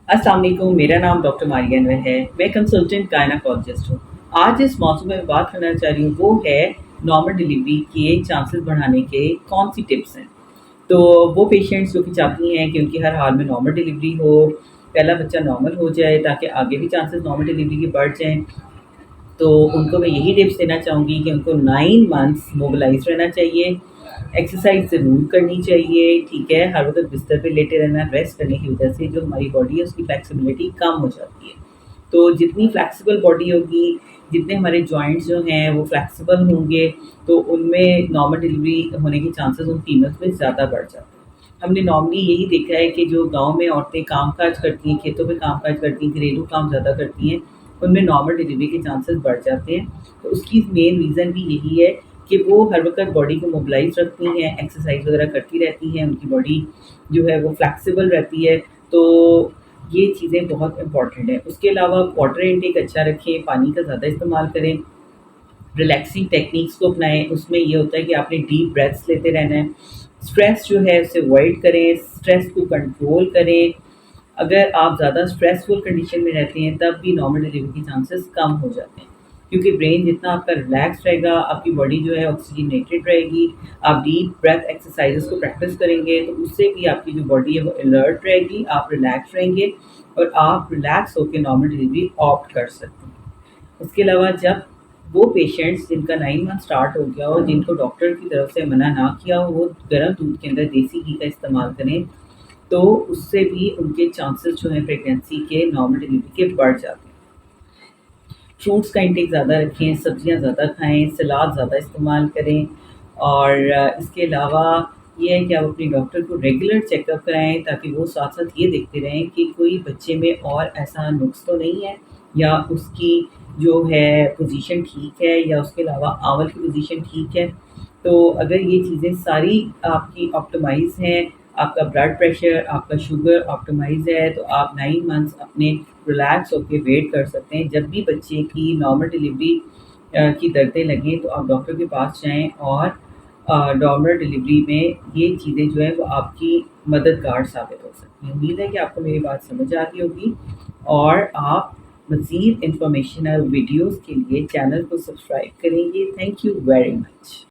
अस्सलाम वालेकुम, मेरा नाम डॉक्टर मारिया अनवर है। मैं कंसल्टेंट गायनाकोलॉजिस्ट हूँ। आज इस मौजू में बात करना चाह रही हूँ वो है नॉर्मल डिलीवरी के चांसेस बढ़ाने के कौन सी टिप्स हैं। तो वो पेशेंट्स जो कि चाहती हैं कि उनकी हर हाल में नॉर्मल डिलीवरी हो, पहला बच्चा नॉर्मल हो जाए ताकि आगे भी चांसेस नॉर्मल डिलीवरी के बढ़ जाएँ। तो उनको मैं यही टिप्स देना चाहूँगी कि उनको 9 मंथ्स मोबिलाइज़ रहना चाहिए, एक्सरसाइज़ ज़रूर करनी चाहिए, ठीक है? हर वक़्त बिस्तर पे लेटे रहना, रेस्ट करने की वजह से जो हमारी बॉडी है उसकी फ्लेक्सिबिलिटी कम हो जाती है। तो जितनी फ्लेक्सिबल बॉडी होगी, जितने हमारे जॉइंट्स जो हैं वो फ्लेक्सिबल होंगे, तो उनमें नॉर्मल डिलीवरी होने के चांसेस उन फीमेल्स में ज़्यादा बढ़ जाते हैं। हमने नॉर्मली यही देखा है कि जो गाँव में औरतें काम-काज करती हैं, खेतों में काम-काज करती हैं, घरेलू काम ज़्यादा करती हैं, उनमें नॉर्मल डिलीवरी के चांसेस बढ़ जाते हैं। तो उसकी मेन रीज़न भी यही है कि वो हर वक़्त बॉडी को मोबिलाइज़ रखती हैं, एक्सरसाइज़ वगैरह करती रहती हैं, उनकी बॉडी जो है वो फ्लेक्सिबल रहती है। तो ये चीज़ें बहुत इम्पॉर्टेंट हैं। उसके अलावा वाटर इनटेक अच्छा रखें, पानी का ज़्यादा इस्तेमाल करें, रिलैक्सिंग टेक्निक्स को अपनाएँ। उसमें ये होता है कि आपने डीप ब्रेथ्स लेते रहना है। स्ट्रेस जो है उसे अवॉइड करें, स्ट्रेस को कंट्रोल करें। अगर आप ज़्यादा स्ट्रेसफुल कंडीशन में रहते हैं तब भी नॉर्मल डिलीवरी के चांसेस कम हो जाते हैं, क्योंकि ब्रेन जितना आपका रिलैक्स रहेगा, आपकी बॉडी जो है ऑक्सीजनेटेड रहेगी। आप डीप ब्रेथ एक्सरसाइजेस को प्रैक्टिस करेंगे तो उससे भी आपकी जो बॉडी है वो अलर्ट रहेगी, आप रिलैक्स रहेंगे और आप रिलैक्स होकर नॉर्मल डिलीवरी ऑप्ट कर सकते हैं। उसके अलावा जब वो पेशेंट्स जिनका 9 मंथ स्टार्ट हो गया हो, जिनको डॉक्टर की तरफ से मना ना किया हो, वो गर्म दूध के अंदर देसी घी का इस्तेमाल करें, तो उससे भी उनके चांसेस जो हैं प्रेगनेंसी के नॉर्मल डिलीवरी के बढ़ जाते हैं। फ्रूट्स का इंटेक ज़्यादा रखें, सब्जियां ज़्यादा खाएं, सलाद ज़्यादा इस्तेमाल करें। और इसके अलावा ये है कि आप अपने डॉक्टर को रेगुलर चेकअप कराएं ताकि वो साथ साथ ये देखते रहें कि कोई बच्चे में और ऐसा नुक्स तो नहीं है, या उसकी जो है पोजीशन ठीक है, या उसके अलावा आंवल की पोजीशन ठीक है। तो अगर ये चीज़ें सारी आपकी ऑप्टिमाइज़ हैं, आपका ब्लड प्रेशर, आपका शुगर ऑप्टिमाइज़ है, तो आप 9 मंथ्स अपने रिलैक्स होके वेट कर सकते हैं। जब भी बच्चे की नॉर्मल डिलीवरी की दर्दें लगें तो आप डॉक्टर के पास जाएँ, और नॉर्मल डिलीवरी में ये चीज़ें जो है वो आपकी मददगार साबित हो सकती हैं। उम्मीद है कि आपको मेरी बात समझ आ गई होगी, और आप मज़ीद इन्फॉर्मेशन और वीडियोज़ के लिए चैनल को सब्सक्राइब करेंगे। Thank you very much.